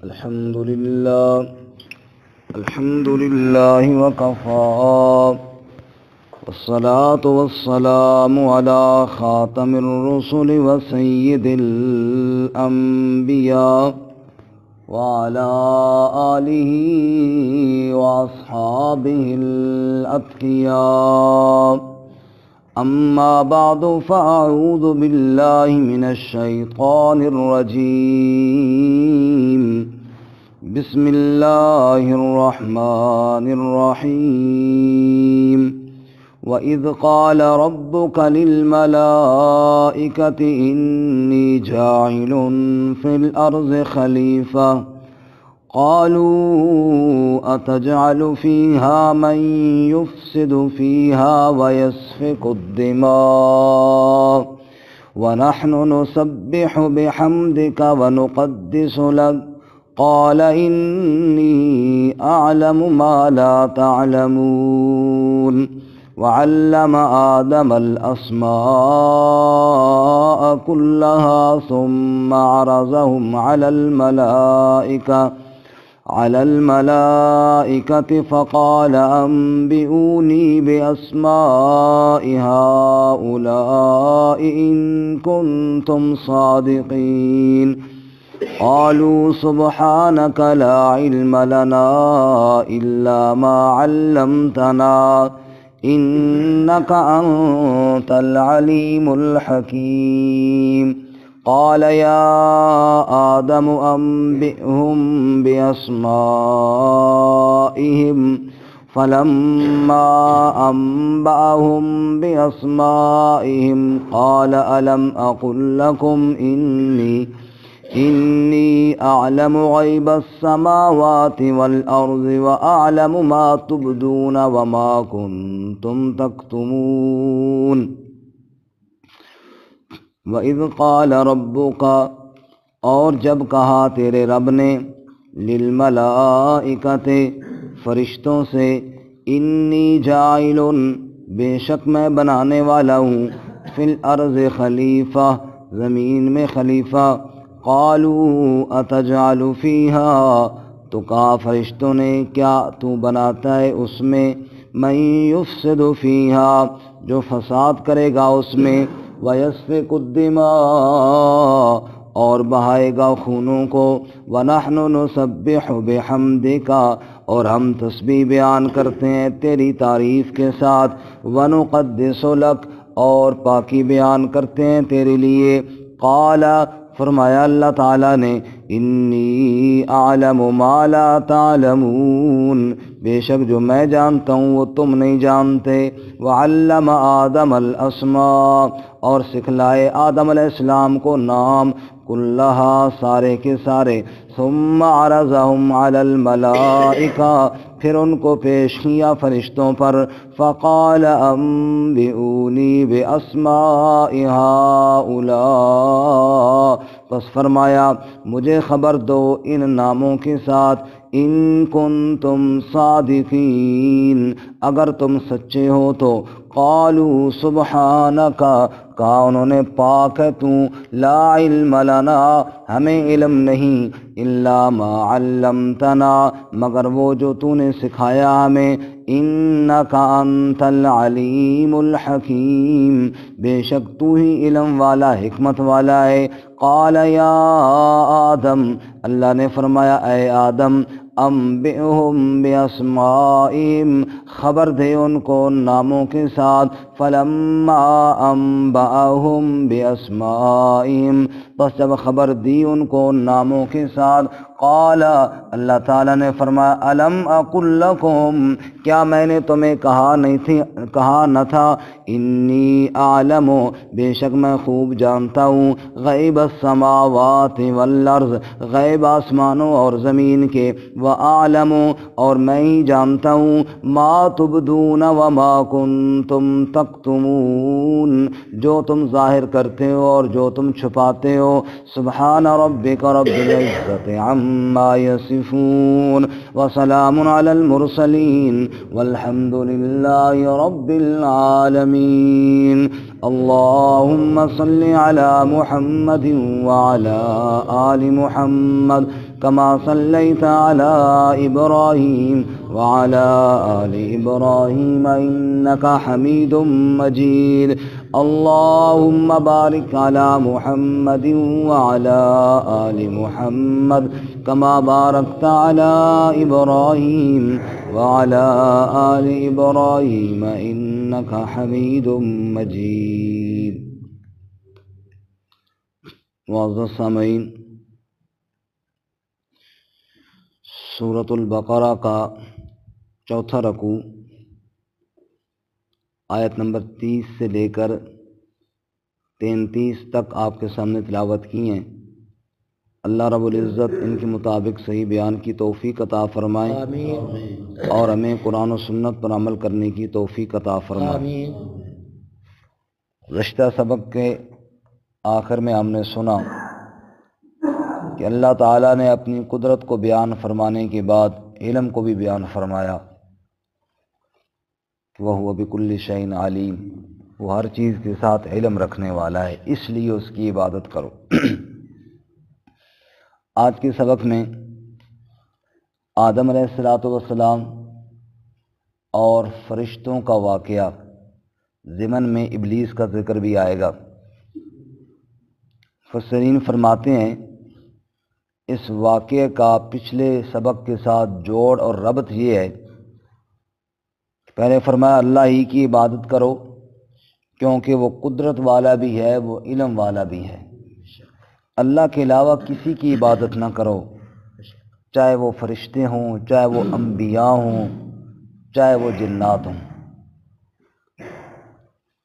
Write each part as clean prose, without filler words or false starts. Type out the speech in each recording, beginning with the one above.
الحمد لله وكفى والصلاة والسلام على خاتم الرسل وسيد الأنبياء وعلى آله وأصحابه الأتقياء. أما بعد فأعوذ بالله من الشيطان الرجيم. بسم الله الرحمن الرحيم. وإذ قال ربك للملائكة إني جاعل في الأرض خليفة قالوا أتجعل فيها من يفسد فيها ويسفك الدماء ونحن نسبح بحمدك ونقدس لك قال إني أعلم ما لا تعلمون. وعلم آدم الأسماء كلها ثم عرضهم على الملائكة فقال أنبئوني بأسماء هؤلاء إن كنتم صادقين. قالوا سبحانك لا علم لنا إلا ما علمتنا إنك أنت العليم الحكيم. قال يا آدم أنبئهم بأسمائهم فلما أنبأهم بأسمائهم قال ألم أقل لكم إني أعلم غيب السماوات والأرض وأعلم ما تبدون وما كنتم تكتمون. وَإِذْ قَالَ رَبُّكَ اور جب کہا تیرے رب نے للملائکۃ فرشتوں سے انی جاعل بے شک میں بنانے والا ہوں فی الارض خلیفہ زمین میں خلیفہ قالوا اتجعل فیہا تو کہا فرشتوں نے کیا تو بناتا ہے اس میں من یفسد فیہا جو فساد کرے گا اس میں وَيَسْفِكُ الدِّمَاءَ اور بہائے گا خونوں کو وَنَحْنُ نُسَبِّحُ بِحَمْدِكَ اور ہم تسبیح بیان کرتے ہیں تیری تعریف کے ساتھ وَنُقَدِّسُ لَكَ اور پاکی بیان کرتے ہیں تیرے لیے. قَالَ فرمایا اللہ تعالیٰ نے انی اعلم ما لا تعلمون بے شک جو میں جانتا ہوں وہ تم نہیں جانتے. وعلم آدم الاسماء اور سکھلائے آدم علیہ السلام کو نام کلہا سارے کے سارے ثم عرضهم علی الملائکہ پھر ان کو پیش کیا فرشتوں پر فقال انبئونی باسماء هؤلاء پس فرمایا مجھے خبر دو ان ناموں کے ساتھ ان کنتم صادقین اگر تم سچے ہو تو. قالوا سبحانک کہا انہوں نے پاک ہے تو لا علم لنا ہمیں علم نہیں الا ما علمتنا مگر وہ جو تو نے سکھایا ہمیں انک انت العلیم الحکیم بے شک تو ہی علم والا حکمت والا ہے. قال یا آدم اللہ نے فرمایا اے آدم انبئہم باسمائہم خبر دے ان کو ناموں کے ساتھ. فلما انبأہم باسمائہم بس جب خبر دی ان کو ناموں کے ساتھ قال اللہ تعالیٰ نے فرمایا الم اقل لکم کیا میں نے تمہیں کہا نہ تھا انی اعلم بے شک میں خوب جانتا ہوں غیب السماوات والارض غیب آسمانوں اور زمین کے واعلم اور میں ہی جانتا ہوں ما تبدون وما کنتم تکتمون جو تم ظاہر کرتے ہو اور جو تم چھپاتے ہو. سبحان ربک رب العزت عما یصفون وسلام علی المرسلین والحمد للہ رب العالمین. اللهم صل على محمد وعلى آل محمد كما صليت على إبراهيم وعلى آل إبراهيم إنك حميد مجيد اللهم بارك على محمد وعلى آل محمد كما باركت على إبراهيم وعلى آل إبراهيم إنك حميد مجيد۔ معزز سامعین، سورۃ البقرہ کا چوتھا رکوع آیت نمبر 30 سے لے کر 33 تک آپ کے سامنے تلاوت کی ہیں۔ اللہ رب العزت ان کے مطابق صحیح بیان کی توفیق عطا فرمائے اور ہمیں قرآن و سنت پر عمل کرنے کی توفیق عطا فرمائے۔ گزشتہ سبق کے آخر میں ہم نے سنا کہ اللہ تعالیٰ نے اپنی قدرت کو بیان فرمانے کے بعد علم کو بھی بیان فرمایا کہ وَهُوَ بِكُلِّ شَيْءٍ عَلِيمٌ، وہ ہر چیز کے ساتھ علم رکھنے والا ہے، اس لیے اس کی عبادت کرو۔ آج کے سبق میں آدم علیہ السلام اور فرشتوں کا واقعہ، ضمن میں ابلیس کا ذکر بھی آئے گا۔ مفسرین فرماتے ہیں اس واقعے کا پچھلے سبق کے ساتھ جوڑ اور ربط یہ ہے کہ پہلے فرمایا اللہ ہی کی عبادت کرو کیونکہ وہ قدرت والا بھی ہے، وہ علم والا بھی ہے۔ اللہ کے علاوہ کسی کی عبادت نہ کرو، چاہے وہ فرشتے ہوں، چاہے وہ انبیاء ہوں، چاہے وہ جنات ہوں۔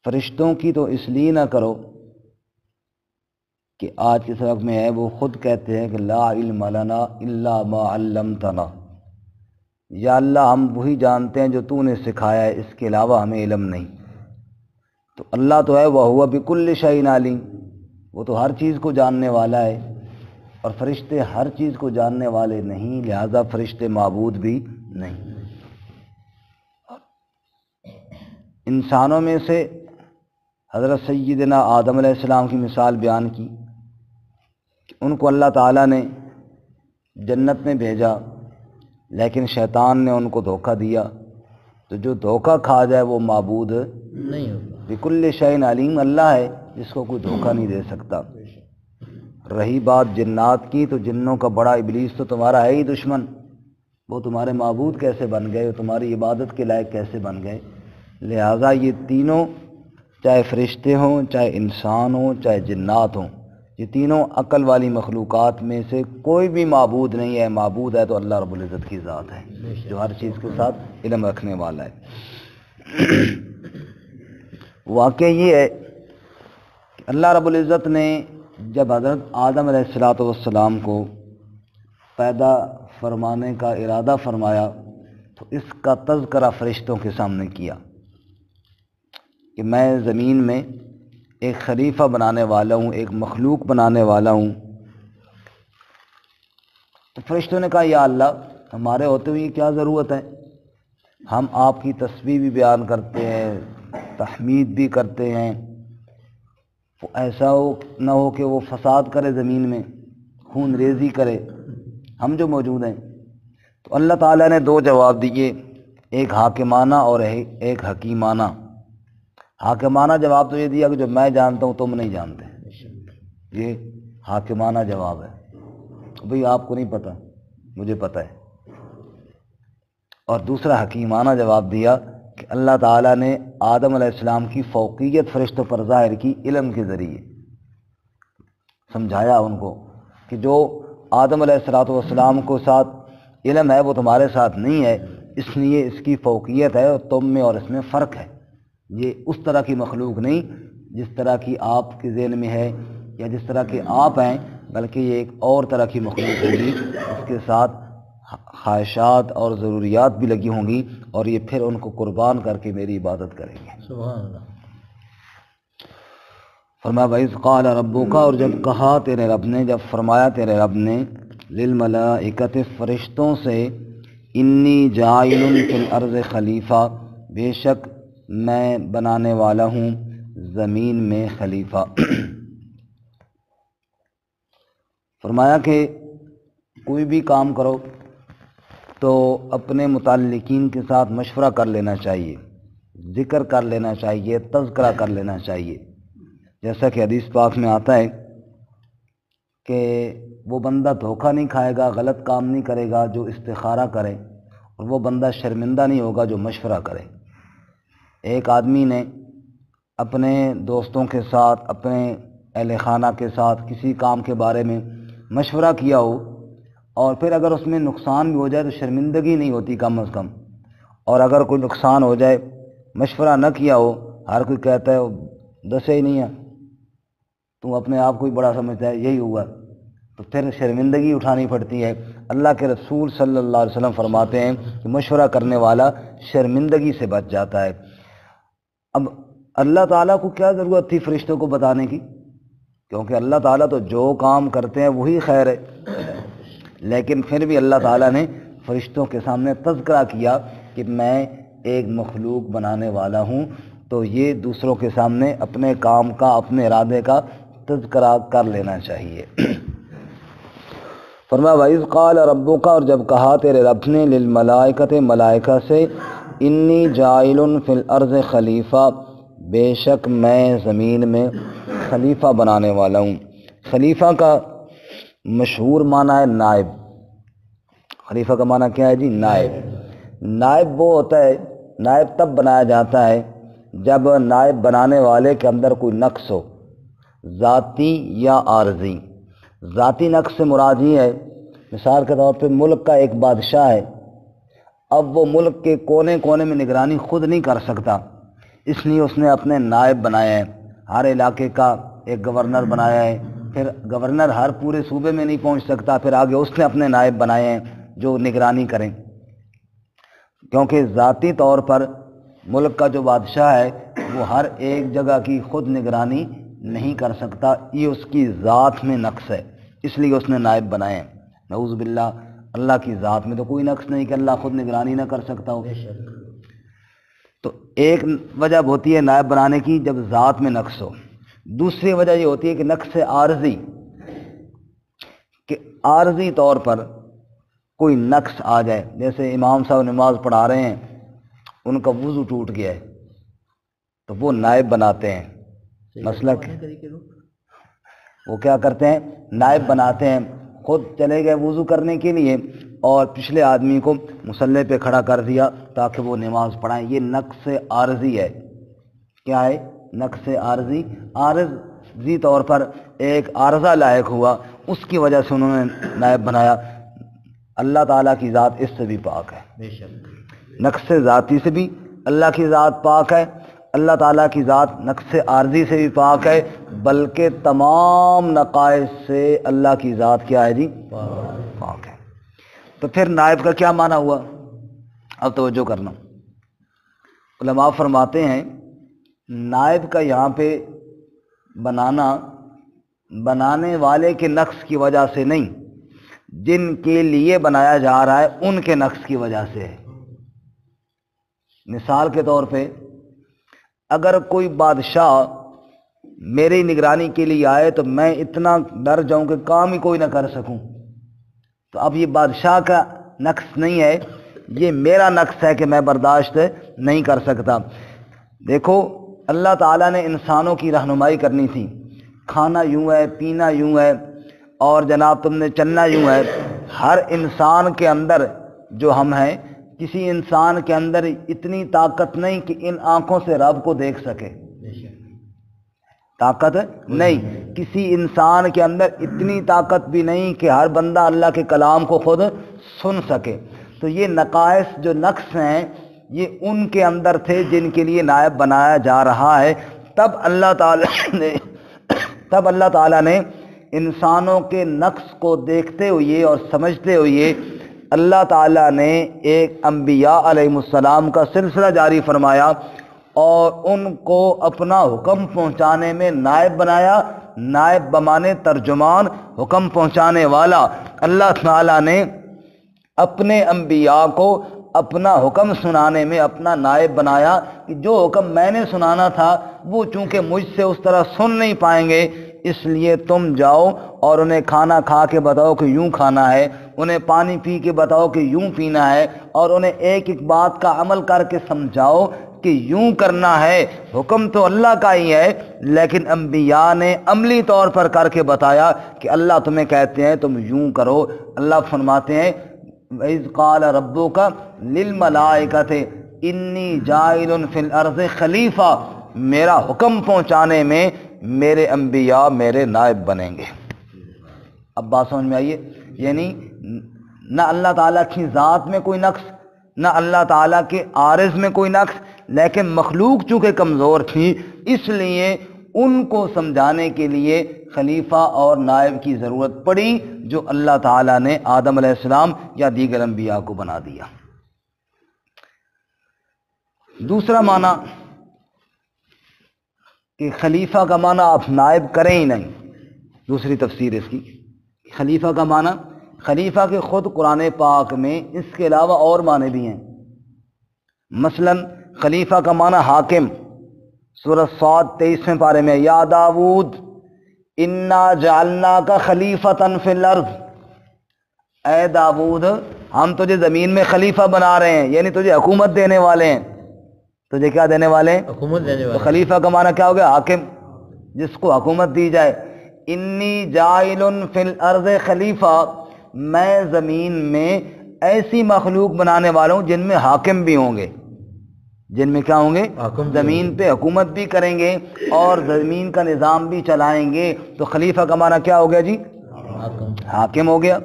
فرشتوں کی تو اس لیے نہ کرو کہ آج کے سبق میں ہے، وہ خود کہتے ہیں کہ لا علم لنا الا ما علمتنا، یا اللہ ہم وہی جانتے ہیں جو تو نے سکھایا ہے، اس کے علاوہ ہمیں علم نہیں۔ تو اللہ تو ہے وَهُوَ بِكُلِّ شَيْءٍ عَلِيمٌ، وہ تو ہر چیز کو جاننے والا ہے، اور فرشتے ہر چیز کو جاننے والے نہیں، لہذا فرشتے معبود بھی نہیں۔ انسانوں میں سے حضرت سیدنا آدم علیہ السلام کی مثال بیان کی کہ ان کو اللہ تعالیٰ نے جنت میں بھیجا، لیکن شیطان نے ان کو دھوکہ دیا، تو جو دھوکہ کھا جائے وہ معبود نہیں ہوگا۔ بِكُلِّ شَيْءٍ عَلِيمٌ، اللہ ہے جس کو کوئی دھوکہ نہیں دے سکتا۔ رہی بات جنات کی، تو جنوں کا بڑا ابلیس تو تمہارا ہے ہی دشمن، وہ تمہارے معبود کیسے بن گئے، وہ تمہاری عبادت کے لائق کیسے بن گئے؟ لہٰذا یہ تینوں، چاہے فرشتے ہوں، چاہے انسان ہوں، چاہے جنات ہوں، یہ تینوں عقل والی مخلوقات میں سے کوئی بھی معبود نہیں ہے۔ معبود ہے تو اللہ رب العزت کی ذات ہے جو ہر چیز کے ساتھ علم رکھنے والا ہے۔ واقعہ یہ ہے کہ اللہ رب العزت نے جب حضرت آدم علیہ السلام کو پیدا فرمانے کا ارادہ فرمایا تو اس کا تذکرہ فرشتوں کے سامنے کیا کہ میں زمین میں ایک خلیفہ بنانے والا ہوں، ایک مخلوق بنانے والا ہوں۔ تو فرشتوں نے کہا یا اللہ، ہمارے ہوتے ہوئے کیا ضرورت ہے، ہم آپ کی تسبیح بھی بیان کرتے ہیں، تحمید بھی کرتے ہیں، وہ ایسا نہ ہو کہ وہ فساد کرے زمین میں، خون ریزی کرے، ہم جو موجود ہیں۔ تو اللہ تعالیٰ نے دو جواب دیے، ایک حاکمانہ اور ایک حکیمانہ۔ حاکمانہ جواب تو یہ دیا کہ جو میں جانتا ہوں تم نہیں جانتے، یہ حاکمانہ جواب ہے، بھئی آپ کو نہیں پتہ، مجھے پتہ ہے۔ اور دوسرا حکیمانہ جواب دیا کہ اللہ تعالیٰ نے آدم علیہ السلام کی فوقیت فرشتوں پر ظاہر کی علم کے ذریعے، سمجھایا ان کو کہ جو آدم علیہ السلام کو ساتھ علم ہے وہ تمہارے ساتھ نہیں ہے، اس لیے اس کی فوقیت ہے اور تم میں اور اس میں فرق ہے۔ یہ اس طرح کی مخلوق نہیں جس طرح کی آپ کے ذہن میں ہے یا جس طرح کے آپ ہیں، بلکہ یہ ایک اور طرح کی مخلوق ہوگی، اس کے ساتھ خواہشات اور ضروریات بھی لگی ہوں گی، اور یہ پھر ان کو قربان کر کے میری عبادت کریں گے۔ سبحان اللہ۔ فرمایا وَإِذْ قَالَ رَبُّكَ، اور جب کہا تیرے رب نے، جب فرمایا تیرے رب نے، لِلْمَلَائِكَةِ فرشتوں سے، انی جاعل فی الارض خلیفہ، بے شک میں بنانے والا ہوں زمین میں خلیفہ۔ فرمایا کہ کوئی بھی کام کرو تو اپنے متعلقین کے ساتھ مشورہ کر لینا چاہیے، ذکر کر لینا چاہیے، تذکرہ کر لینا چاہیے۔ جیسا کہ حدیث پاک میں آتا ہے کہ وہ بندہ دھوکہ نہیں کھائے گا، غلط کام نہیں کرے گا جو استخارہ کرے، اور وہ بندہ شرمندہ نہیں ہوگا جو مشورہ کرے۔ ایک آدمی نے اپنے دوستوں کے ساتھ، اپنے اہل خانہ کے ساتھ کسی کام کے بارے میں مشورہ کیا ہو، اور پھر اگر اس میں نقصان بھی ہو جائے تو شرمندگی نہیں ہوتی کم از کم، اور اگر کوئی نقصان ہو جائے مشورہ نہ کیا ہو، ہر کوئی کہتا ہے دسے ہی نہیں ہے، تم اپنے آپ کو ہی بڑا سمجھتا ہے، یہی ہوا، تو پھر شرمندگی اٹھانی پڑتی ہے۔ اللہ کے رسول صلی اللہ علیہ وسلم فرماتے ہیں کہ مشورہ کرنے والا شرمندگی سے بچ جاتا ہے۔ اب اللہ تعالیٰ کو کیا ضرورت تھی فرشتوں کو بتانے کی، کیونکہ اللہ تعالیٰ تو جو کام کرتے ہیں وہی خیر ہے، لیکن پھر بھی اللہ تعالیٰ نے فرشتوں کے سامنے تذکرہ کیا کہ میں ایک مخلوق بنانے والا ہوں، تو یہ دوسروں کے سامنے اپنے کام کا، اپنے ارادے کا تذکرہ کر لینا چاہیے۔ فرمایا وَإِذْ قَالَ رَبُّكَ، اور جب کہا تیرے رب نے، لِلْمَلَائِكَةِ ملائکہ سے، اِنِّی جَاعِلٌ فِی الْأَرْضِ خلیفہ، بے شک میں زمین میں خلیفہ بنانے والا ہوں۔ خلیفہ کا مشہور معنی ہے نائب۔ خلیفہ کا معنی کیا ہے جی؟ نائب۔ نائب وہ ہوتا ہے، نائب تب بنایا جاتا ہے جب نائب بنانے والے کے اندر کوئی نقص ہو، ذاتی یا عارضی۔ ذاتی نقص سے مراد یہ ہے، مثال کے طور پہ ملک کا ایک بادشاہ ہے، اب وہ ملک کے کونے کونے میں نگرانی خود نہیں کر سکتا، اس لیے اس نے اپنے نائب بنایا ہے۔ ہر علاقے کا ایک گورنر بنایا ہے، پھر گورنر ہر پورے صوبے میں نہیں پہنچ سکتا، پھر آگے اس نے اپنے نائب بنائے ہیں جو نگرانی کریں، کیونکہ ذاتی طور پر ملک کا جو بادشاہ ہے وہ ہر ایک جگہ کی خود نگرانی نہیں کر سکتا، یہ اس کی ذات میں نقص ہے، اس لیے اس نے نائب بنائے ہیں۔ نعوذ باللہ، اللہ کی ذات میں تو کوئی نقص نہیں کہ اللہ خود نگرانی نہ کر سکتا ہو۔ تو ایک وجہ ہوتی ہے نائب بنانے کی جب ذات میں نقص ہو، دوسری وجہ یہ ہوتی ہے کہ نقص عارضی، کہ عارضی طور پر کوئی نقص آ جائے، جیسے امام صاحب نماز پڑھا رہے ہیں، ان کا وضو ٹوٹ گیا ہے تو وہ نائب بناتے ہیں، مسئلہ وہ کیا کرتے ہیں، نائب بناتے ہیں، خود چلے گئے وضو کرنے کے لیے اور پچھلے آدمی کو مصلی پہ کھڑا کر دیا تاکہ وہ نماز پڑھائیں، یہ نقص عارضی ہے۔ کیا ہے؟ نقص عارضی۔ عارضی طور پر ایک عارضہ لاحق ہوا، اس کی وجہ سے انہوں نے نائب بنایا۔ اللہ تعالیٰ کی ذات اس سے بھی پاک ہے، بے شک نقص ذاتی سے بھی اللہ کی ذات پاک ہے، اللہ تعالیٰ کی ذات نقص عارضی سے بھی پاک ہے، بلکہ تمام نقائص سے اللہ کی ذات کیا ہے جی؟ پاک ہے۔ تو پھر نائب کا کیا معنی ہوا؟ اب توجہ کرنا، علماء فرماتے ہیں نائب کا یہاں پہ بنانا بنانے والے کے نقص کی وجہ سے نہیں، جن کے لیے بنایا جا رہا ہے ان کے نقص کی وجہ سے ہے۔ مثال کے طور پہ اگر کوئی بادشاہ میری نگرانی کے لیے آئے تو میں اتنا ڈر جاؤں کہ کام ہی کوئی نہ کر سکوں، تو اب یہ بادشاہ کا نقص نہیں ہے، یہ میرا نقص ہے کہ میں برداشت نہیں کر سکتا۔ دیکھو اللہ تعالیٰ نے انسانوں کی رہنمائی کرنی تھی، کھانا یوں ہے، پینا یوں ہے، اور جناب تم نے چلنا یوں ہے۔ ہر انسان کے اندر جو ہم ہیں، کسی انسان کے اندر اتنی طاقت نہیں کہ ان آنکھوں سے رب کو دیکھ سکے، طاقت نہیں، کسی انسان کے اندر اتنی طاقت بھی نہیں کہ ہر بندہ اللہ کے کلام کو خود سن سکے۔ تو یہ نقائص جو نقص ہیں یہ ان کے اندر تھے جن کے لیے نائب بنایا جا رہا ہے۔ تب اللہ تعالیٰ نے انسانوں کے نقص کو دیکھتے ہوئے اور سمجھتے ہوئے اللہ تعالیٰ نے ایک انبیاء علیہ السلام کا سلسلہ جاری فرمایا اور ان کو اپنا حکم پہنچانے میں نائب بنایا۔ نائب بمانے ترجمان، حکم پہنچانے والا۔ اللہ تعالیٰ نے اپنے انبیاء کو اپنا حکم سنانے میں اپنا نائب بنایا کہ جو حکم میں نے سنانا تھا وہ چونکہ مجھ سے اس طرح سن نہیں پائیں گے، اس لیے تم جاؤ اور انہیں کھانا کھا کے بتاؤ کہ یوں کھانا ہے، انہیں پانی پی کے بتاؤ کہ یوں پینا ہے، اور انہیں ایک ایک بات کا عمل کر کے سمجھاؤ کہ یوں کرنا ہے۔ حکم تو اللہ کا ہی ہے، لیکن انبیاء نے عملی طور پر کر کے بتایا کہ اللہ تمہیں کہتے ہیں تم یوں کرو۔ اللہ فرماتے ہیں وَإِذْ قَالَ رَبُّكَ لِلْمَلَائِكَةِ إِنِّي جَاعِلٌ فِي الْأَرْضِ خلیفہ، میرا حکم پہنچانے میں میرے انبیاء میرے نائب بنیں گے۔ اب بات سمجھ میں آئیے، یعنی نہ اللہ تعالیٰ کی ذات میں کوئی نقص، نہ اللہ تعالیٰ کے عارض میں کوئی نقص، لیکن مخلوق چونکہ کمزور تھی اس لیے ان کو سمجھانے کے لیے خلیفہ اور نائب کی ضرورت پڑی، جو اللہ تعالیٰ نے آدم علیہ السلام یا دیگر انبیاء کو بنا دیا۔ دوسرا معنی کہ خلیفہ کا معنی آپ نائب کریں ہی نہیں، دوسری تفسیر اس کی، خلیفہ کا معنی، خلیفہ کے خود قرآن پاک میں اس کے علاوہ اور معنی بھی ہیں۔ مثلا خلیفہ کا معنی حاکم، سورہ صاد 23ویں پارے میں یا داود انا جعلناک خلیفتً فی الارض، اے داود ہم تجھے زمین میں خلیفہ بنا رہے ہیں، یعنی تجھے حکومت دینے والے ہیں۔ تجھے کیا دینے والے ہیں؟ حکومت دینے والے۔ تو خلیفہ کا معنی کیا ہو گیا؟ حاکم، جس کو حکومت دی جائے۔ انی جاعل فی الارض خلیفہ، میں زمین میں ایسی مخلوق بنانے والا ہوں جن میں حاکم بھی ہوں گے، جن میں کیا ہوں گے؟ زمین پہ حکومت بھی کریں گے اور زمین کا نظام بھی چلائیں گے۔ تو خلیفہ کا معنی کیا ہو گیا جی؟ حاکم ہو گیا۔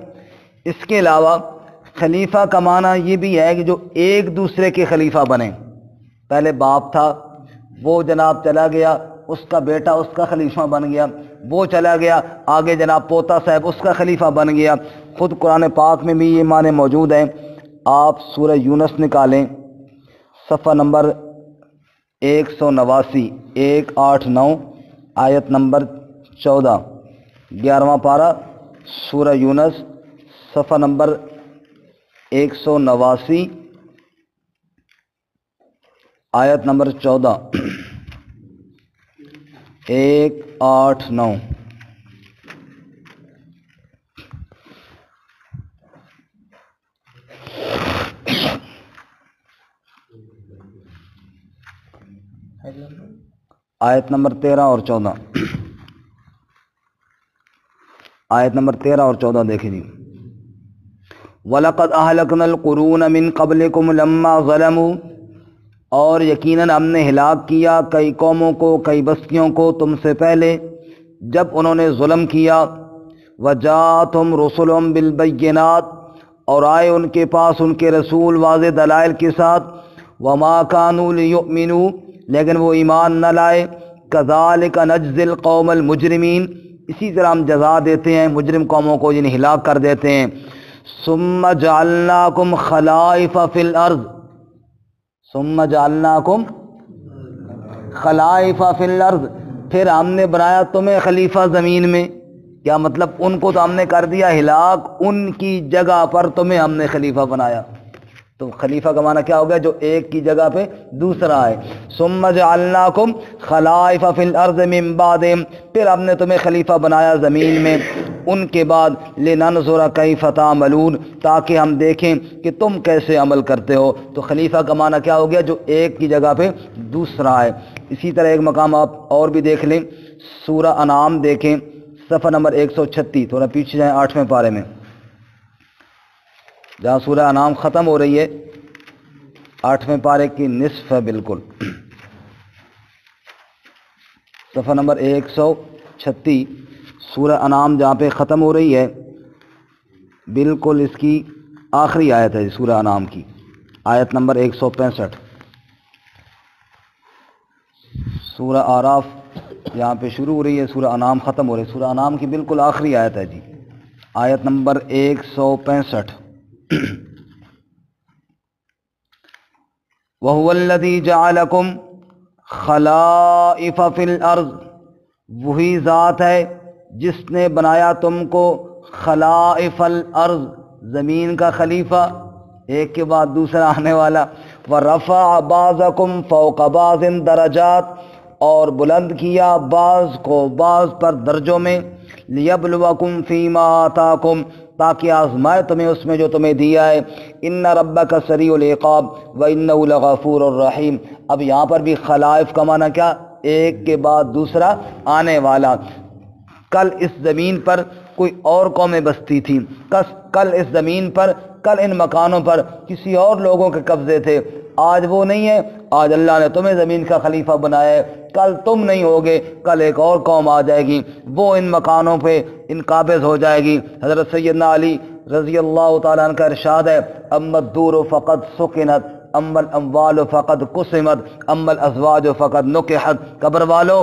اس کے علاوہ خلیفہ کا معنی یہ بھی ہے کہ جو ایک دوسرے کے خلیفہ بنے۔ پہلے باپ تھا، وہ جناب چلا گیا، اس کا بیٹا اس کا خلیفہ بن گیا، وہ چلا گیا، آگے جناب پوتا صاحب اس کا خلیفہ بن گیا۔ خود قرآن پاک میں بھی یہ معنی موجود ہیں۔ آپ سورہ یونس نکالیں، صفحہ نمبر 189، 189 آیت نمبر 14، 11واں پارہ سورہ یونس، صفحہ نمبر 189 آیت نمبر 14، 189۔ آیت نمبر 13 اور 14، آیت نمبر 13 اور 14 دیکھیں جی۔ وَلَقَدْ أَهْلَكْنَا الْقُرُونَ مِنْ قَبْلِكُمْ لَمَّا ظَلَمُوا، اور یقیناً ہم نے ہلاک کیا کئی قوموں کو، کئی بستیوں کو تم سے پہلے جب انہوں نے ظلم کیا۔ وَجَاءَتْهُمْ رُسُلُهُم بِالْبَيِّنَاتِ، اور آئے ان کے پاس ان کے رسول واضح دلائل کے ساتھ۔ وَمَا كَانُوا لِيُؤْمِنُوا، لیکن وہ ایمان نہ لائے۔ كَذَلِكَ نَجْزِي الْقَوْمَ الْمُجْرِمِينَ، اسی طرح ہم جزا دیتے ہیں مجرم قوموں کو جنہیں ہلاک کر دیتے ہیں۔ ثُمَّ جَعَلْنَاكُمْ خَلَائِفَ فِي الْأَرْضِ، ثُمَّ جَعَلْنَاكُمْ خَلَائِفَ فِي الْأَرْضِ، پھر ہم نے بنایا تمہیں خلیفہ زمین میں۔ کیا مطلب؟ ان کو تو ہم نے کر دیا ہلاک، ان کی جگہ پر تمہیں ہم نے خلیفہ بنایا۔ تو خلیفہ کا معنی کیا ہو گیا؟ جو ایک کی جگہ پہ دوسرا ہے۔ ثم جعلناکم خلائف فی الارض من بعدہم، پھر ہم نے تمہیں خلیفہ بنایا زمین میں ان کے بعد۔ لننظر کیف تعملون، تاکہ ہم دیکھیں کہ تم کیسے عمل کرتے ہو۔ تو خلیفہ کا معنی کیا ہو گیا؟ جو ایک کی جگہ پہ دوسرا ہے۔ اسی طرح ایک مقام آپ اور بھی دیکھ لیں، سورہ انعام دیکھیں، صفحہ نمبر 136، تھوڑا پیچھے جائیں 8ویں پارے میں، جہاں سورہ انعام ختم ہو رہی ہے، 8ویں پارے کی نصف ہے بالکل، صفحہ نمبر 136، سورہ انعام جہاں پہ ختم ہو رہی ہے، بالکل اس کی آخری آیت ہے سورہ انعام کی، آیت نمبر 165۔ سورہ آراف یہاں پہ شروع ہو رہی ہے، سورہ انعام ختم ہو رہی ہے، سورہ انعام کی بالکل آخری آیت ہے جی، آیت نمبر 165۔ وَهُوَ الَّذِي جَعَلَكُمْ خَلَائِفَ فِي الْأَرْضِ، وہی ذات ہے جس نے بنایا تم کو خلائف الارض، زمین کا خلیفہ، ایک کے بعد دوسرا آنے والا۔ وَرَفَعَ بَعْضَكُمْ فَوْقَ بَعْضٍ دَرَجَاتٍ، اور بلند کیا بعض کو بعض پر درجوں میں۔ لِيَبْلُوَكُمْ فِي مَا آتَاكُمْ، تاکہ آزمائے تمہیں اس میں جو تمہیں دیا ہے۔ ان ربک سریع العقاب وانہ لغفور الرحیم۔ اب یہاں پر بھی خلائف کا معنی کیا؟ ایک کے بعد دوسرا آنے والا۔ کل اس زمین پر کوئی اور قومیں بستی تھیں، کل اس زمین پر، کل ان مکانوں پر کسی اور لوگوں کے قبضے تھے، آج وہ نہیں ہے، آج اللہ نے تمہیں زمین کا خلیفہ بنایا ہے، کل تم نہیں ہوگے، کل ایک اور قوم آ جائے گی، وہ ان مکانوں پہ ان قابض ہو جائے گی۔ حضرت سیدنا علی رضی اللہ تعالیٰ عنہ کا ارشاد ہے، اما الدور فقد سکنت اما الاموال فقد قسمت اما الازواج فقد نکحت۔ قبر والو،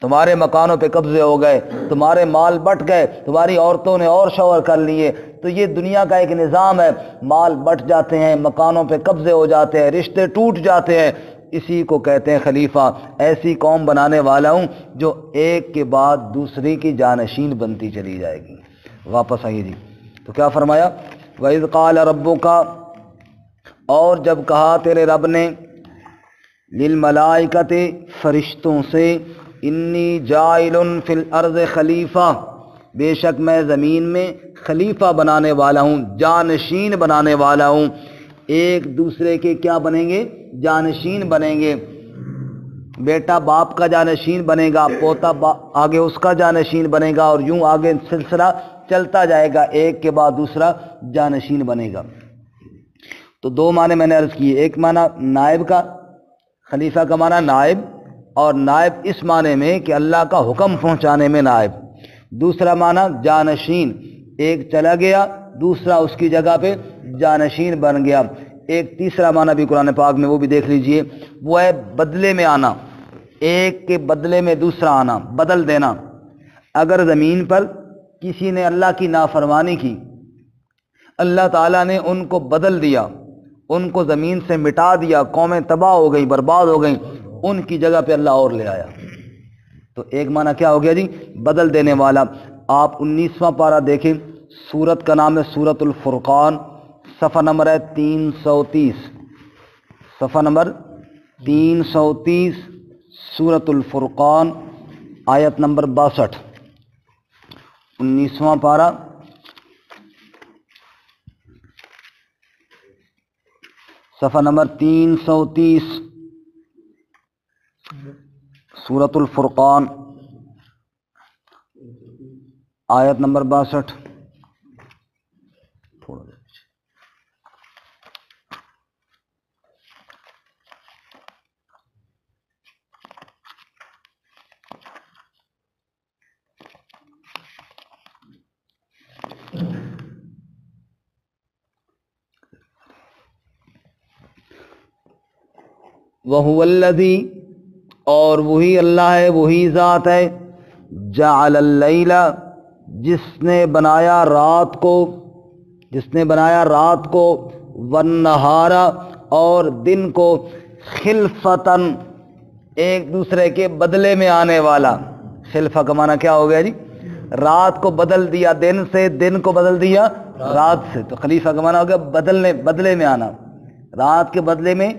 تمہارے مکانوں پہ قبضے ہو گئے، تمہارے مال بٹ گئے، تمہاری عورتوں نے اور شوہر کر لیے۔ تو یہ دنیا کا ایک نظام ہے، مال بٹ جاتے ہیں، مکانوں پہ قبضے ہو جاتے ہیں، رشتے ٹوٹ جاتے ہیں، اسی کو کہتے ہیں خلیفہ۔ ایسی قوم بنانے والا ہوں جو ایک کے بعد دوسری کی جانشین بنتی چلی جائے گی۔ واپس آئیے جی، تو کیا فرمایا؟ وَإِذْ قَالَ رَبُّكَ، اور جب کہا تیرے رب نے، لِلْمَلَائِكَةِ فرشتوں سے، انی جاعل فی الارض خلیفہ، بے شک میں زمین میں خلیفہ بنانے والا ہوں، جانشین بنانے والا ہوں۔ ایک دوسرے کے کیا بنیں گے؟ جانشین بنیں گے۔ بیٹا باپ کا جانشین بنے گا، پوتا آگے اس کا جانشین بنے گا، اور یوں آگے سلسلہ چلتا جائے گا، ایک کے بعد دوسرا جانشین بنے گا۔ تو دو معنی میں نے عرض کیے، ایک معنی نائب کا، خلیفہ کا معنی نائب، اور نائب اس معنی میں کہ اللہ کا حکم پہنچانے میں نائب۔ دوسرا معنی جانشین، ایک چلا گیا، دوسرا اس کی جگہ پہ جانشین بن گیا۔ ایک تیسرا معنی بھی قرآن پاک میں، وہ بھی دیکھ لیجئے، وہ ہے بدلے میں آنا، ایک کے بدلے میں دوسرا آنا، بدل دینا۔ اگر زمین پر کسی نے اللہ کی نافرمانی کی، اللہ تعالیٰ نے ان کو بدل دیا، ان کو زمین سے مٹا دیا، قومیں تباہ ہو گئی، برباد ہو گئیں، ان کی جگہ پہ اللہ اور لے آیا۔ تو ایک معنی کیا ہو گیا جی؟ بدل دینے والا۔ آپ 19واں پارہ دیکھیں، سورت کا نام ہے سورت الفرقان، صفحہ نمبر ہے 330، صفحہ نمبر 330، سورت الفرقان، آیت نمبر 62، 19واں پارہ، صفحہ نمبر 330، سورت الفرقان، آیت نمبر 62۔ وَهُوَ الَّذِي، اور وہی اللہ ہے، وہی ذات ہے، جعل اللیل، جس نے بنایا رات کو، جس نے بنایا رات کو، والنہار، اور دن کو، خلفتاً، ایک دوسرے کے بدلے میں آنے والا۔ خلفہ کا معنی کیا ہو گیا جی؟ رات کو بدل دیا دن سے، دن کو بدل دیا رات سے، تو خلیفہ کا معنی ہو گیا بدلے میں آنا۔ رات کے بدلے میں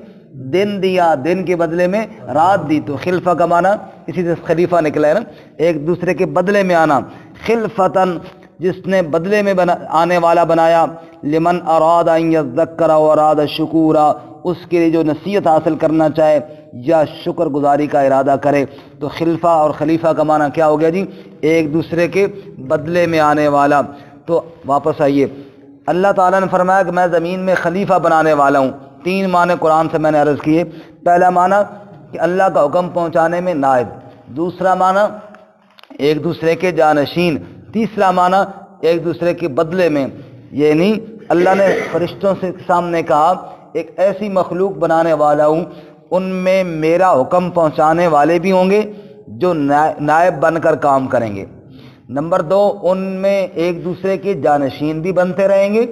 دن دیا، دن کے بدلے میں رات دی، تو خلفہ کا معنی اسی سے خلیفہ نکلا ہے نا، ایک دوسرے کے بدلے میں آنا۔ خلفتاً، جس نے بدلے میں آنے والا بنایا، لمن اراد ان یذکر و اراد شکورا، اس کے لیے جو نصیحت حاصل کرنا چاہے یا شکر گزاری کا ارادہ کرے۔ تو خلفہ اور خلیفہ کا معنی کیا ہو گیا جی؟ ایک دوسرے کے بدلے میں آنے والا۔ تو واپس آئیے، اللہ تعالیٰ نے فرمایا کہ میں زمین میں خلیفہ بنانے والا ہوں۔ تین معنی قرآن سے میں نے عرض کیے۔ پہلا معنی کہ اللہ کا حکم پہنچانے میں نائب، دوسرا معنی ایک دوسرے کے جانشین، تیسرا معنی ایک دوسرے کے بدلے میں۔ یعنی اللہ نے فرشتوں سے سامنے کہا ایک ایسی مخلوق بنانے والا ہوں، ان میں میرا حکم پہنچانے والے بھی ہوں گے جو نائب بن کر کام کریں گے۔ نمبر دو، ان میں ایک دوسرے کے جانشین بھی بنتے رہیں گے،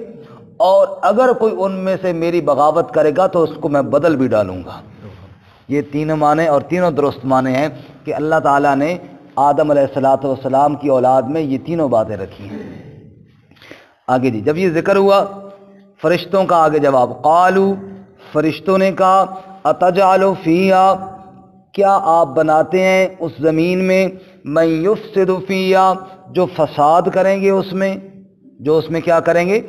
اور اگر کوئی ان میں سے میری بغاوت کرے گا تو اس کو میں بدل بھی ڈالوں گا۔ یہ تینوں معنی، اور تینوں درست معنی ہیں کہ اللہ تعالیٰ نے آدم علیہ السلام کی اولاد میں یہ تینوں باتیں رکھی ہیں۔ آگے جی، جب یہ ذکر ہوا فرشتوں کا، آگے جواب، قالو، فرشتوں نے کہا، اتجعل فیہا، کیا آپ بناتے ہیں اس زمین میں، من یفسد فیہا، جو فساد کریں گے اس میں، جو اس میں کیا کریں گے؟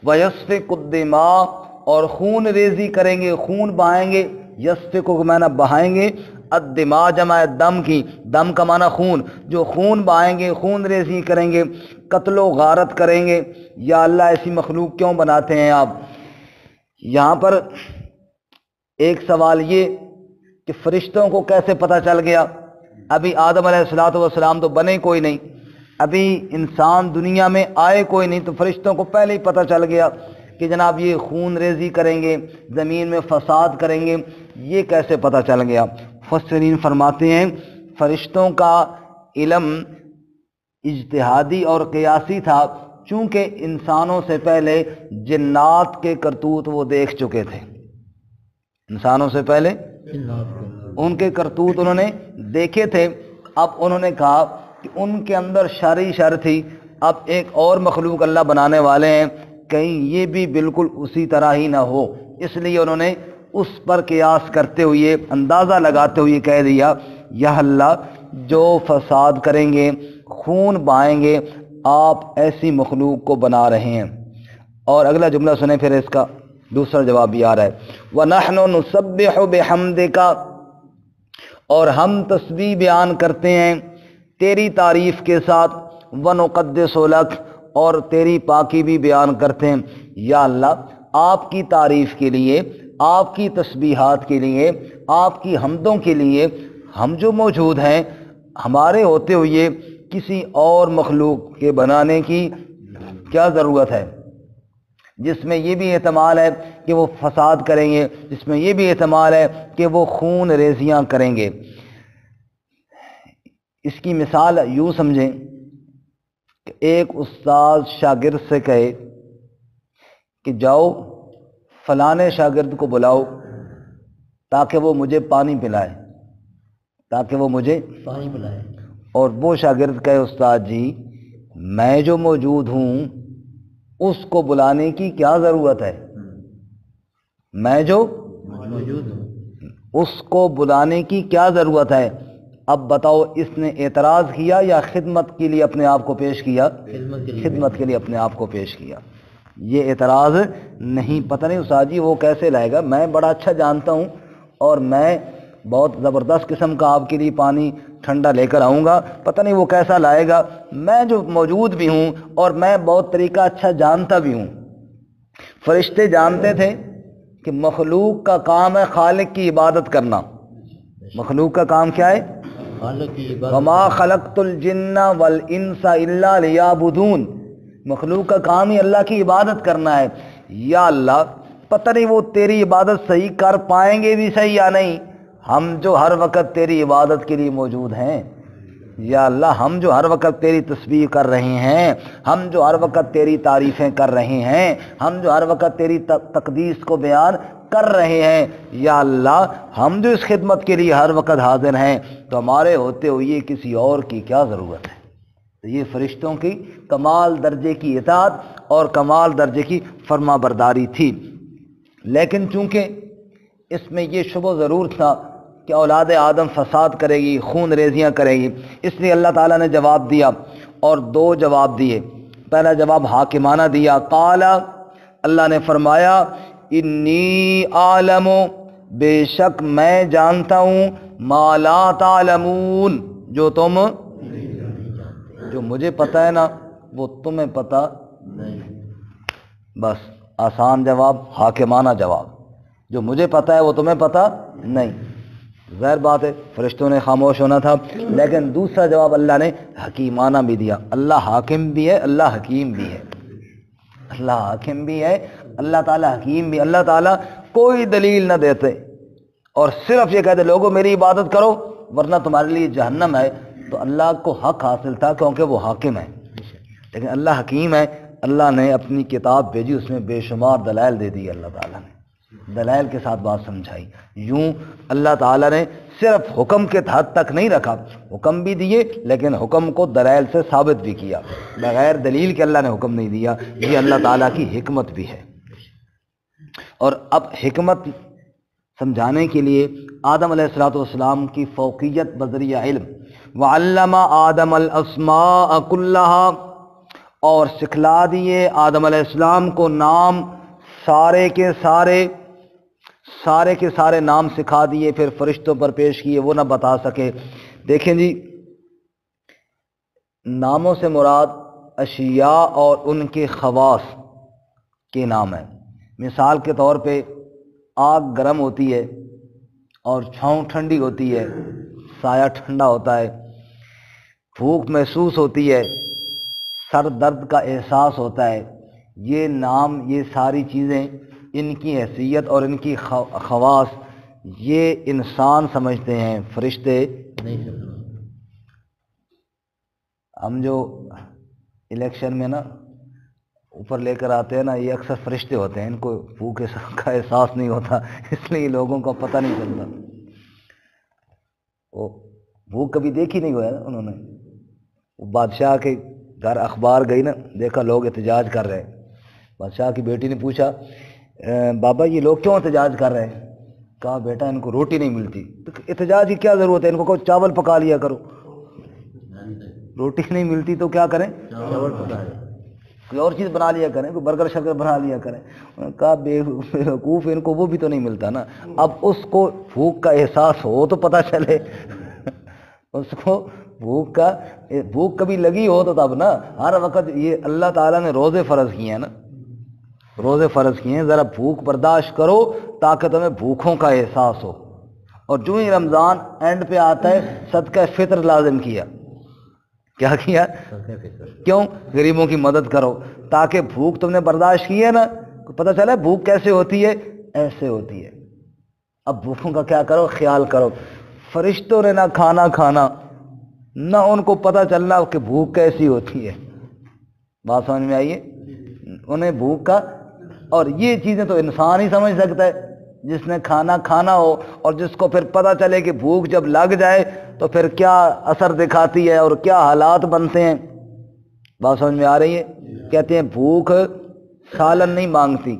وَيَسْفِكُ الدِّمَاءَ، اور خون ریزی کریں گے، خون بہائیں گے۔ یسفک کو معنی بہائیں گے، الدماء جمع دم کی، دم کا معنی خون، جو خون بہائیں گے، خون ریزی کریں گے، قتل و غارت کریں گے۔ یا اللہ ایسی مخلوق کیوں بناتے ہیں آپ؟ یہاں پر ایک سوال یہ کہ فرشتوں کو کیسے پتہ چل گیا؟ ابھی آدم علیہ السلام تو بنے کوئی نہیں، ابھی انسان دنیا میں آئے کوئی نہیں، تو فرشتوں کو پہلے ہی پتہ چل گیا کہ جناب یہ خون ریزی کریں گے، زمین میں فساد کریں گے، یہ کیسے پتہ چل گیا؟ مفسرین فرماتے ہیں فرشتوں کا علم اجتہادی اور قیاسی تھا، چونکہ انسانوں سے پہلے جنات کے کرتوت وہ دیکھ چکے تھے، انسانوں سے پہلے ان کے کرتوت انہوں نے دیکھے تھے۔ اب انہوں نے کہا کہ ان کے اندر شر ہی شر تھی، اب ایک اور مخلوق اللہ بنانے والے ہیں، کہیں یہ بھی بالکل اسی طرح ہی نہ ہو، اس لیے انہوں نے اس پر قیاس کرتے ہوئے، اندازہ لگاتے ہوئے کہہ دیا یا اللہ جو فساد کریں گے، خون بہائیں گے، آپ ایسی مخلوق کو بنا رہے ہیں۔ اور اگلا جملہ سنیں پھر اس کا دوسرا جواب بھی آ رہا ہے، وَنَحْنُ نُسَبِّحُ بِحَمْدِكَ، اور ہم تسبیح بیان کرتے ہیں تیری تعریف کے ساتھ، وَنُقَدِّسُ لَكَ، اور تیری پاکی بھی بیان کرتے ہیں۔ یا اللہ آپ کی تعریف کے لیے، آپ کی تسبیحات کے لیے، آپ کی حمدوں کے لیے ہم جو موجود ہیں، ہمارے ہوتے ہوئے کسی اور مخلوق کے بنانے کی کیا ضرورت ہے، جس میں یہ بھی احتمال ہے کہ وہ فساد کریں گے، جس میں یہ بھی احتمال ہے کہ وہ خون ریزیاں کریں گے۔ اس کی مثال یوں سمجھیں کہ ایک استاد شاگرد سے کہے کہ جاؤ فلانے شاگرد کو بلاؤ تاکہ وہ مجھے پانی پلائے، تاکہ وہ مجھے پانی پلائے، اور وہ شاگرد کہے استاد جی میں جو موجود ہوں اس کو بلانے کی کیا ضرورت ہے، میں جو موجود ہوں اس کو بلانے کی کیا ضرورت ہے؟ اب بتاؤ اس نے اعتراض کیا یا خدمت کے لیے اپنے آپ کو پیش کیا؟ خدمت کے لیے اپنے آپ کو پیش کیا۔ یہ اعتراض نہیں، پتہ نہیں استاد جی وہ کیسے لائے گا، میں بڑا اچھا جانتا ہوں اور میں بہت زبردست قسم کا آپ کے لیے پانی ٹھنڈا لے کر آؤں گا، پتہ نہیں وہ کیسا لائے گا، میں جو موجود بھی ہوں اور میں بہت طریقہ اچھا جانتا بھی ہوں۔ فرشتے جانتے تھے کہ مخلوق کا کام ہے خالق کی عبادت کرنا، مخلوق کا کام کیا ہے؟ خالق کی عبادت۔ وما خلقت الجن والانس الا لیعبدون، مخلوق کا کام ہی اللہ کی عبادت کرنا ہے۔ یا اللہ پتہ نہیں وہ تیری عبادت صحیح کر پائیں گے بھی صحیح یا نہیں، ہم جو ہر وقت تیری عبادت کے لیے موجود ہیں، یا اللہ ہم جو ہر وقت تیری تسبیح کر رہے ہیں، ہم جو ہر وقت تیری تعریفیں کر رہے ہیں، ہم جو ہر وقت تیری تقدیس کو بیان کر رہے ہیں، یا اللہ ہم جو اس خدمت کے لیے ہر وقت حاضر ہیں، تو ہمارے ہوتے ہوئے کسی اور کی کیا ضرورت ہے؟ تو یہ فرشتوں کی کمال درجے کی اطاعت اور کمال درجے کی فرما برداری تھی۔ لیکن چونکہ اس میں یہ شبہ ضرور تھا کہ اولاد آدم فساد کرے گی، خون ریزیاں کرے گی، اس لیے اللہ تعالیٰ نے جواب دیا، اور دو جواب دیے۔ پہلا جواب حاکمانہ دیا، قال، اللہ نے فرمایا انی عالم، بے شک میں جانتا ہوں، ما لا تعلمون، جو تم، جو مجھے پتہ ہے نا وہ تمہیں پتہ نہیں۔ بس آسان جواب، حاکمانہ جواب، جو مجھے پتہ ہے وہ تمہیں پتہ نہیں۔ ظاہر بات ہے فرشتوں نے خاموش ہونا تھا، لیکن دوسرا جواب اللہ نے حکیمانہ بھی دیا۔ اللہ حاکم بھی ہے، اللہ حکیم بھی ہے، اللہ حاکم بھی ہے، اللہ تعالیٰ حکیم بھی۔ اللہ تعالیٰ کوئی دلیل نہ دیتے اور صرف یہ کہتے لوگوں میری عبادت کرو ورنہ تمہارے لیے جہنم ہے، تو اللہ کو حق حاصل تھا کیونکہ وہ حاکم ہے، لیکن اللہ حکیم ہے۔ اللہ نے اپنی کتاب بھیجی، اس میں بے شمار دلائل دے دی، اللہ تعالیٰ نے دلائل کے ساتھ بات سمجھائی۔ یوں اللہ تعالیٰ نے صرف حکم کے حد تک نہیں رکھا، حکم بھی دیے لیکن حکم کو دلائل سے ثابت بھی کیا، بغیر دلیل کے اللہ نے حکم نہیں دیا۔ یہ اللہ تعالیٰ کی حکمت بھی ہے۔ اور اب حکمت سمجھانے کے لیے آدم علیہ السلام کی فوقیت بذریعہ علم، وعلم آدم الاسماء کلہا، اور سکھلا دیے آدم علیہ السلام کو نام، سارے کے سارے نام سکھا دیے، پھر فرشتوں پر پیش کیے، وہ نہ بتا سکے۔ دیکھیں جی، ناموں سے مراد اشیاء اور ان کے خواص کے نام ہیں۔ مثال کے طور پہ آگ گرم ہوتی ہے اور چھاؤں ٹھنڈی ہوتی ہے، سایہ ٹھنڈا ہوتا ہے، بھوک محسوس ہوتی ہے، سر درد کا احساس ہوتا ہے۔ یہ نام، یہ ساری چیزیں، ان کی حیثیت اور ان کی خواص یہ انسان سمجھتے ہیں، فرشتے نہیں سمجھتے۔ ہم جو الیکشن میں نا اوپر لے کر آتے ہیں نا، یہ اکثر فرشتے ہوتے ہیں، ان کو بھوک کا احساس نہیں ہوتا، اس لیے لوگوں کو پتہ نہیں چلتا۔ وہ بھوک کبھی دیکھی نہیں ہوا انہوں نے۔ وہ بادشاہ کے گھر اخبار گئی نا، دیکھا لوگ احتجاج کر رہے ہیں۔ بادشاہ کی بیٹی نے پوچھا بابا یہ لوگ کیوں احتجاج کر رہے ہیں؟ کہا بیٹا ان کو روٹی نہیں ملتی۔ تو احتجاج کی کیا ضرورت ہے، ان کو کہو چاول پکا لیا کرو۔ روٹی نہیں ملتی تو کیا کریں؟ چاول پکا لیں، کوئی اور چیز بنا لیا کریں، کوئی برگر شرگر بنا لیا کریں۔ کہا بیوقوف، ان کو وہ بھی تو نہیں ملتا نا۔ اب اس کو بھوک کا احساس ہو تو پتہ چلے، اس کو بھوک کبھی لگی ہو تو تب نا۔ ہر وقت یہ اللہ تعالیٰ نے روزے فرض کیے ہیں نا، روزے فرض کیے ہیں، ذرا بھوک برداشت کرو تاکہ تمہیں بھوکوں کا احساس ہو۔ اور جو ہی رمضان اینڈ پہ آتا ہے صدقہ فطر لازم کیا۔ کیا کیا؟ کیوں؟ غریبوں کی مدد کرو، تاکہ بھوک تم نے برداشت کی ہے نا، پتہ چلا بھوک کیسے ہوتی ہے، ایسے ہوتی ہے۔ اب بھوکوں کا کیا کرو، خیال کرو۔ فرشتوں نے نہ کھانا کھانا، نہ ان کو پتہ چلنا کہ بھوک کیسی ہوتی ہے۔ بات سمجھ میں آئیے؟ انہیں بھوک کا، اور یہ چیزیں تو انسان ہی سمجھ سکتا ہے جس نے کھانا کھانا ہو، اور جس کو پھر پتہ چلے کہ بھوک جب لگ جائے تو پھر کیا اثر دکھاتی ہے اور کیا حالات بنتے ہیں۔ بات سمجھ میں آ رہی ہے؟ کہتے ہیں بھوک سالن نہیں مانگتی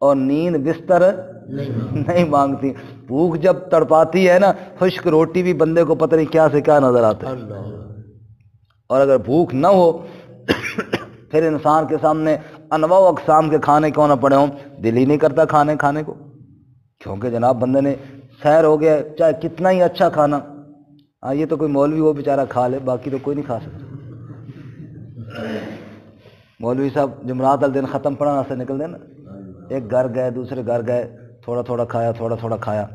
اور نیند بستر نہیں مانگتی۔ بھوک جب تڑپاتی ہے نا، خشک روٹی بھی بندے کو پتہ نہیں کیا سے کیا نظر آتا ہے۔ اور اگر بھوک نہ ہو پھر انسان کے سامنے انواع و اقسام کے کھانے کیوں نہ پڑے ہوں، دل ہی نہیں کرتا کھانے کو، کیونکہ جناب بندے نے سیر ہو گیا، چاہے کتنا ہی اچھا کھانا، یہ تو کوئی مولوی وہ بیچارہ کھا لے، باقی تو کوئی نہیں کھا سکتا۔ مولوی صاحب جمعرات والے دن ختم پڑھانا سے نکل دیں نا، ایک گھر گئے دوسرے گھر گئے، تھوڑا تھوڑا کھایا۔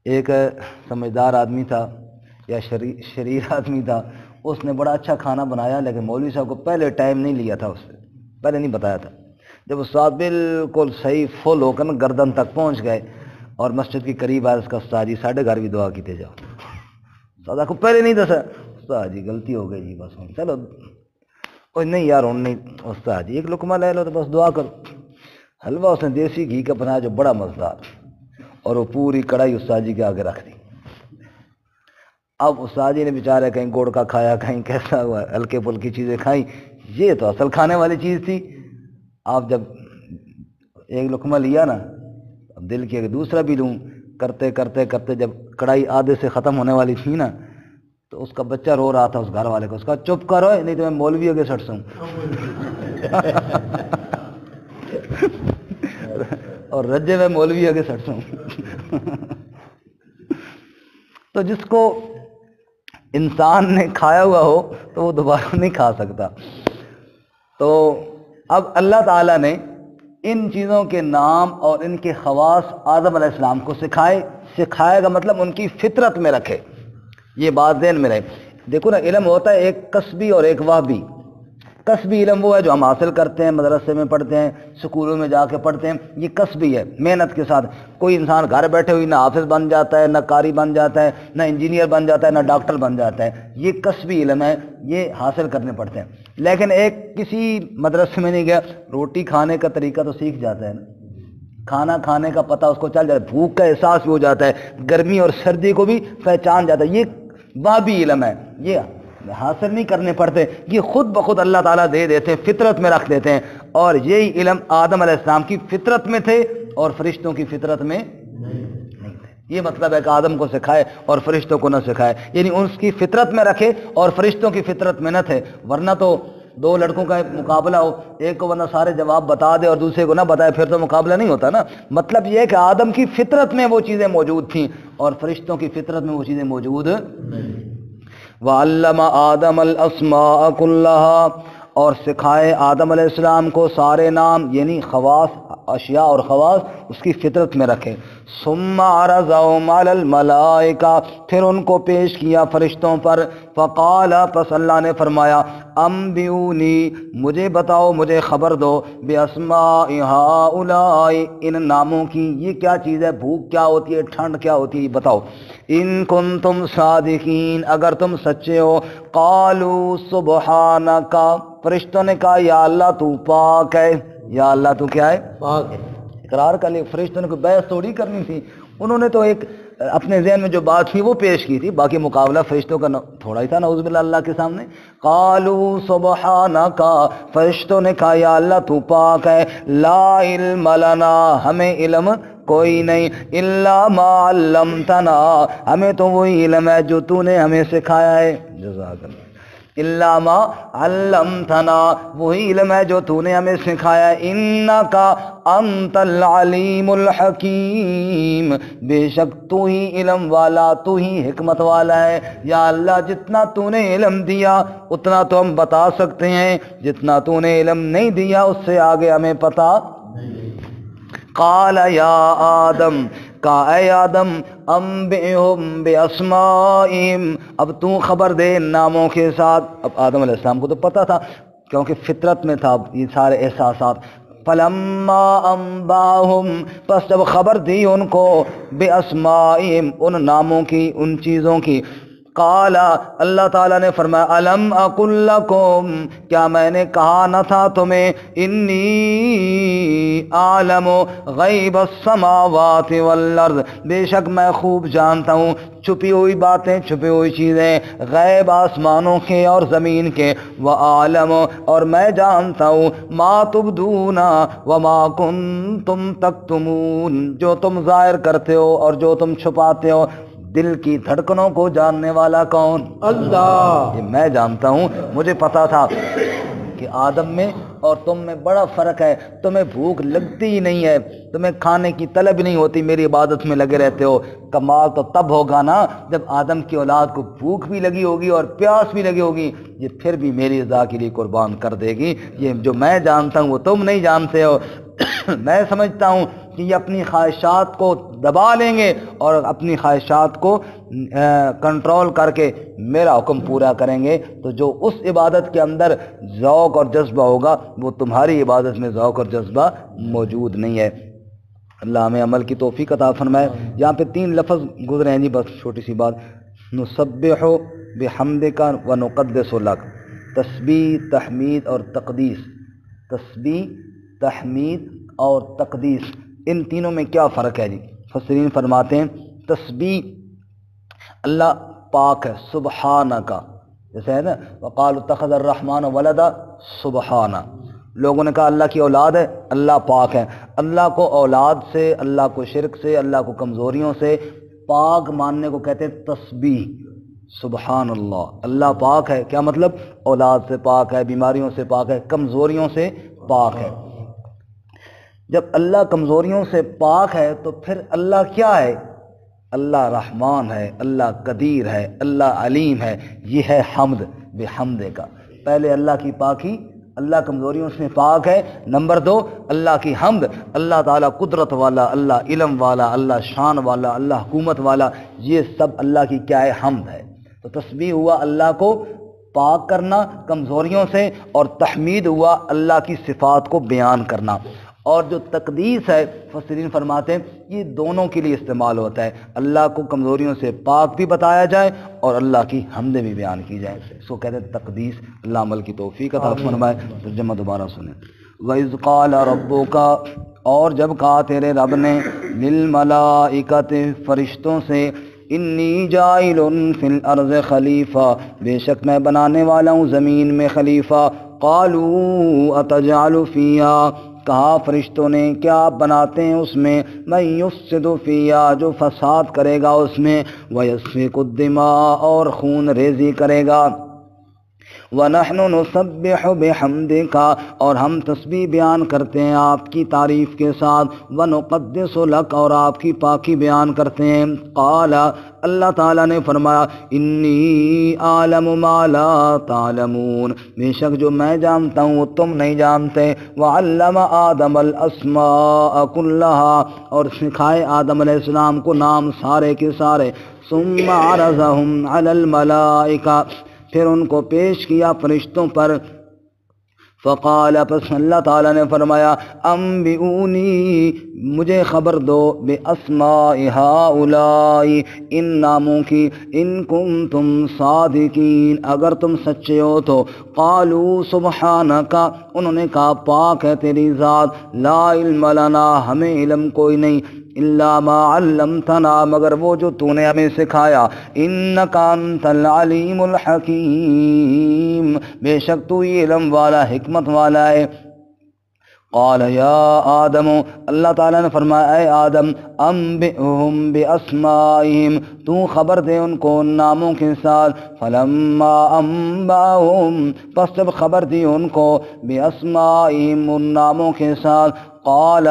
ایک سمجھدار آدمی تھا یا شریر آدمی تھا، اس نے بڑا اچھا کھانا بنایا، لیکن مولوی صاحب کو پہلے ٹائم نہیں لیا تھا، اس سے پہلے نہیں بتایا تھا۔ جب استاد بالکل صحیح فل ہو کر نا گردن تک پہنچ گئے اور مسجد کے قریب آئے، اس کا استاد جی ساڑھے گھر بھی دعا کیتے جاؤ۔ استاد کو پہلے نہیں دسا، استاد جی غلطی ہو گئی جی، بس چلو نہیں یار ہوں نہیں، استاد جی ایک لقمہ لے لو تو بس دعا کرو۔ حلوہ اس نے دیسی گھی کا بنایا جو بڑا مزیدار، اور وہ پوری کڑھائی استاد جی کے آگے رکھ دی۔ اب استاد جی نے بیچارے کہیں گوڑ کا کھایا، کہیں کیسا ہوا، ہلکے پھلکی چیزیں کھائیں، یہ تو اصل کھانے والی چیز تھی۔ آپ جب ایک لقمہ لیا نا، اب دل کیا کہ دوسرا بھی لوں، کرتے کرتے کرتے جب کڑھائی آدھے سے ختم ہونے والی تھی نا، تو اس کا بچہ رو رہا تھا اس گھر والے کو، اس کا چپ کرو نہیں تو میں مولوی آگے سٹ سوں۔ اور رجے میں مولوی آگے سٹ سوں۔ تو جس کو انسان نے کھایا ہوا ہو تو وہ دوبارہ نہیں کھا سکتا۔ تو اب اللہ تعالیٰ نے ان چیزوں کے نام اور ان کے خواص آدم علیہ السلام کو سکھائے گا، مطلب ان کی فطرت میں رکھے، یہ بات ذہن میں رہے۔ دیکھو نا، علم ہوتا ہے ایک کسبی اور ایک واہبی۔ کسبی علم وہ ہے جو ہم حاصل کرتے ہیں، مدرسے میں پڑھتے ہیں، سکولوں میں جا کے پڑھتے ہیں، یہ کسبی ہے، محنت کے ساتھ۔ کوئی انسان گھر بیٹھے ہوئی نہ حافظ بن جاتا ہے، نہ قاری بن جاتا ہے، نہ انجینئر بن جاتا ہے، نہ ڈاکٹر بن جاتا ہے، یہ کسبی علم ہے، یہ حاصل کرنے پڑتے ہیں۔ لیکن ایک کسی مدرسے میں نہیں گیا، روٹی کھانے کا طریقہ تو سیکھ جاتا ہے نا، کھانا کھانے کا پتہ اس کو چل جاتا ہے، بھوک کا احساس بھی ہو جاتا ہے، گرمی اور سردی کو بھی پہچان جاتا ہے، یہ واہبی علم ہے، یہ حاصل نہیں کرنے پڑتے، یہ خود بخود اللہ تعالیٰ دے دیتے ہیں، فطرت میں رکھ دیتے ہیں۔ اور یہی علم آدم علیہ السلام کی فطرت میں تھے اور فرشتوں کی فطرت میں نہیں تھے۔ یہ مطلب ہے کہ آدم کو سکھائے اور فرشتوں کو نہ سکھائے، یعنی اس کی فطرت میں رکھے اور فرشتوں کی فطرت میں نہ تھے، ورنہ تو دو لڑکوں کا مقابلہ ہو، ایک کو بندہ سارے جواب بتا دے اور دوسرے کو نہ بتائے، پھر تو مقابلہ نہیں ہوتا نا۔ مطلب یہ ہے کہ آدم کی فطرت میں وہ چیزیں موجود تھیں اور فرشتوں کی فطرت میں وہ چیزیں موجود نہیں۔ وَعَلَّمَ آدَمَ الْأَسْمَاءَ كُلَّهَا، اور سکھائے آدم علیہ السلام کو سارے نام، یعنی خواص، اشیاء اور خواص اس کی فطرت میں رکھے۔ ثم عرضهم على الملائکہ، پھر ان کو پیش کیا فرشتوں پر۔ فقال، پس اللہ نے فرمایا، انبئونی، مجھے بتاؤ، مجھے خبر دو، باسماء ہؤلاء، ان ناموں کی۔ یہ کیا چیز ہے؟ بھوک کیا ہوتی ہے، ٹھنڈ کیا ہوتی ہے، بتاؤ۔ ان کنتم صادقین، اگر تم سچے ہو۔ قالوا سبحانک، فرشتوں نے کہا یا اللہ تو پاک ہے، یا اللہ تو کیا ہے؟ پاک ہے۔ اقرار کر لے، فرشتوں نے کوئی بحث تھوڑی کرنی تھی، انہوں نے تو ایک اپنے ذہن میں جو بات تھی وہ پیش کی تھی، باقی مقابلہ فرشتوں کا تھوڑا ہی تھا نعوذ باللہ اللہ کے سامنے۔ قالوا سبحانک، فرشتوں نے کہا یا اللہ تو پاک ہے، لا علم لنا، ہمیں علم کوئی نہیں، الا ما علمتنا، ہمیں تو وہی علم ہے جو تو نے ہمیں سکھایا ہے۔ جزاک اللہ۔ الا ما علمتنا، وہی علم ہے جو تو نے ہمیں سکھایا ہے۔ انک انت العلیم الحکیم، بے شک تو ہی علم والا، تو ہی حکمت والا ہے۔ یا اللہ جتنا تو نے علم دیا اتنا تو ہم بتا سکتے ہیں، جتنا تو نے علم نہیں دیا اس سے آگے ہمیں پتہ نہیں۔ قال یا آدم، کہا اے آدم، انبئہم باسمائہم، اب تو خبر دے ان ناموں کے ساتھ۔ اب آدم علیہ السلام کو تو پتہ تھا کیونکہ فطرت میں تھا یہ سارے احساسات۔ فلما انباہم، پس جب خبر دی ان کو، باسمائہم، ان ناموں کی، ان چیزوں کی۔ قال، اللہ تعالیٰ نے فرمایا، الم اقل لکم، کیا میں نے کہا نہ تھا تمہیں، انی اعلم غیب السماوات والارض، بے شک میں خوب جانتا ہوں چھپی ہوئی باتیں، چھپی ہوئی چیزیں، غیب آسمانوں کے اور زمین کے، وَأَعْلَمُ، اور میں جانتا ہوں، مَا تُبْدُونَ وَمَا كُنْتُمْ تَكْتُمُونَ، جو تم ظاہر کرتے ہو اور جو تم چھپاتے ہو۔ دل کی دھڑکنوں کو جاننے والا کون؟ اللہ۔ یہ میں جانتا ہوں، مجھے پتا تھا کہ آدم میں اور تم میں بڑا فرق ہے، تمہیں بھوک لگتی ہی نہیں ہے، تمہیں کھانے کی طلب نہیں ہوتی، میری عبادت میں لگے رہتے ہو۔ کمال تو تب ہوگا نا جب آدم کی اولاد کو بھوک بھی لگی ہوگی اور پیاس بھی لگی ہوگی، یہ پھر بھی میری رضا کے لیے قربان کر دے گی۔ یہ جو میں جانتا ہوں وہ تم نہیں جانتے ہو۔ میں سمجھتا ہوں کہ یہ اپنی خواہشات کو دبا لیں گے اور اپنی خواہشات کو کنٹرول کر کے میرا حکم پورا کریں گے، تو جو اس عبادت کے اندر ذوق اور جذبہ ہوگا وہ تمہاری عبادت میں ذوق اور جذبہ موجود نہیں ہے۔ اللہ ہمیں عمل کی توفیق عطا فرمائے۔ یہاں پہ 3 لفظ گزرے ہیں جی، بس چھوٹی سی بات، نسبح بحمدک ونقدس لک، تسبیح، تحمید اور تقدیس۔ تسبیح، تحمید اور تقدیس، ان تینوں میں کیا فرق ہے جی؟ مفسرین فرماتے ہیں تسبیح، اللہ پاک ہے، سبحانک، جیسے ہے نا وقالوا اتخذ الرحمن ولدا، سبحانہ، لوگوں نے کہا اللہ کی اولاد ہے، اللہ پاک ہے۔ اللہ کو اولاد سے، اللہ کو شرک سے، اللہ کو کمزوریوں سے پاک ماننے کو کہتے ہیں تسبیح۔ سبحان اللہ، اللہ پاک ہے، کیا مطلب؟ اولاد سے پاک ہے، بیماریوں سے پاک ہے، کمزوریوں سے پاک ہے۔ جب اللہ کمزوریوں سے پاک ہے تو پھر اللہ کیا ہے؟ اللہ رحمان ہے، اللہ قدیر ہے، اللہ علیم ہے۔ یہ ہے حمد بحمد کا۔ پہلے اللہ کی پاکی، اللہ کمزوریوں سے پاک ہے۔ نمبر 2، اللہ کی حمد، اللہ تعالیٰ قدرت والا، اللہ علم والا، اللہ شان والا، اللہ حکومت والا، یہ سب اللہ کی کیا ہے؟ حمد ہے۔ تو تسبیح ہوا اللہ کو پاک کرنا کمزوریوں سے، اور تحمید ہوا اللہ کی صفات کو بیان کرنا۔ اور جو تقدیس ہے، مفسرین فرماتے ہیں یہ دونوں کے لیے استعمال ہوتا ہے، اللہ کو کمزوریوں سے پاک بھی بتایا جائے اور اللہ کی حمدیں بھی بیان کی جائے، اس کو کہتے ہیں تقدیس۔ اللہ عمل کی توفیق عطا فرمائے۔ ترجمہ دوبارہ سنیں۔ وَإِذْ قَالَ رَبُّكَ، اور جب کہا تیرے رب نے، لِلْمَلَائِكَةِ، فرشتوں سے، انی جاعل فی الارض خلیفہ، بے شک میں بنانے والا ہوں زمین میں خلیفہ۔ قالوا اتجعل فیہا، کہا فرشتوں نے کیا آپ بناتے ہیں اس میں، من یفسد فیہا، جو فساد کرے گا اس میں، ویسفک الدماء، اور خون ریزی کرے گا، وَنَحْنُ نُسَبِّحُ بِحَمْدِكَ اور ہم تسبیح بیان کرتے ہیں آپ کی تعریف کے ساتھ، وَنُقَدِّسُ لَكَ اور آپ کی پاکی بیان کرتے ہیں۔ قال اللہ تعالیٰ نے فرمایا انی اعلم ما لا تعلمون، بے شک جو میں جانتا ہوں وہ تم نہیں جانتے۔ وعلم آدم الاسماء كلها اور سکھائے آدم علیہ السلام کو نام سارے کے سارے۔ ثم عرضهم على الملائکہ پھر ان کو پیش کیا فرشتوں پر۔ فقال پس اللہ تعالیٰ نے فرمایا انبئونی مجھے خبر دو باسماء ہؤلاء ان ناموں کی، ان کنتم صادقین اگر تم سچے ہو تو۔ قالوا سبحانک انہوں نے کہا پاک ہے تیری ذات، لا علم لنا ہمیں علم کوئی نہیں، الا ما علمتنا مگر وہ جو تو نے ہمیں سکھایا، انک انت العلیم الحکیم بے شک تو ہی علم والا حکمت والا ہے۔ قال یا آدم اللہ تعالیٰ نے فرمایا اے آدم انبئہم باسمائہم تو خبر دے ان کو ان ناموں کے ساتھ۔ فلما انبأہم پس جب خبر دی ان کو باسمائہم ان ناموں کے ساتھ، قال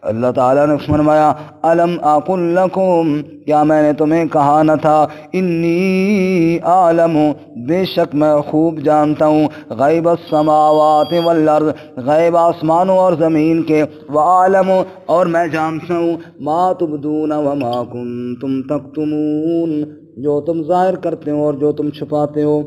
اللہ تعالیٰ نے فرمایا الم اقل لکم کیا میں نے تمہیں کہا نہ تھا، انی عالم بے شک میں خوب جانتا ہوں، غیب السماوات والارض غیب آسمانوں اور زمین کے، وعالم اور میں جانتا ہوں ما تبدون وما کنتم تکتمون جو تم ظاہر کرتے ہو اور جو تم چھپاتے ہو۔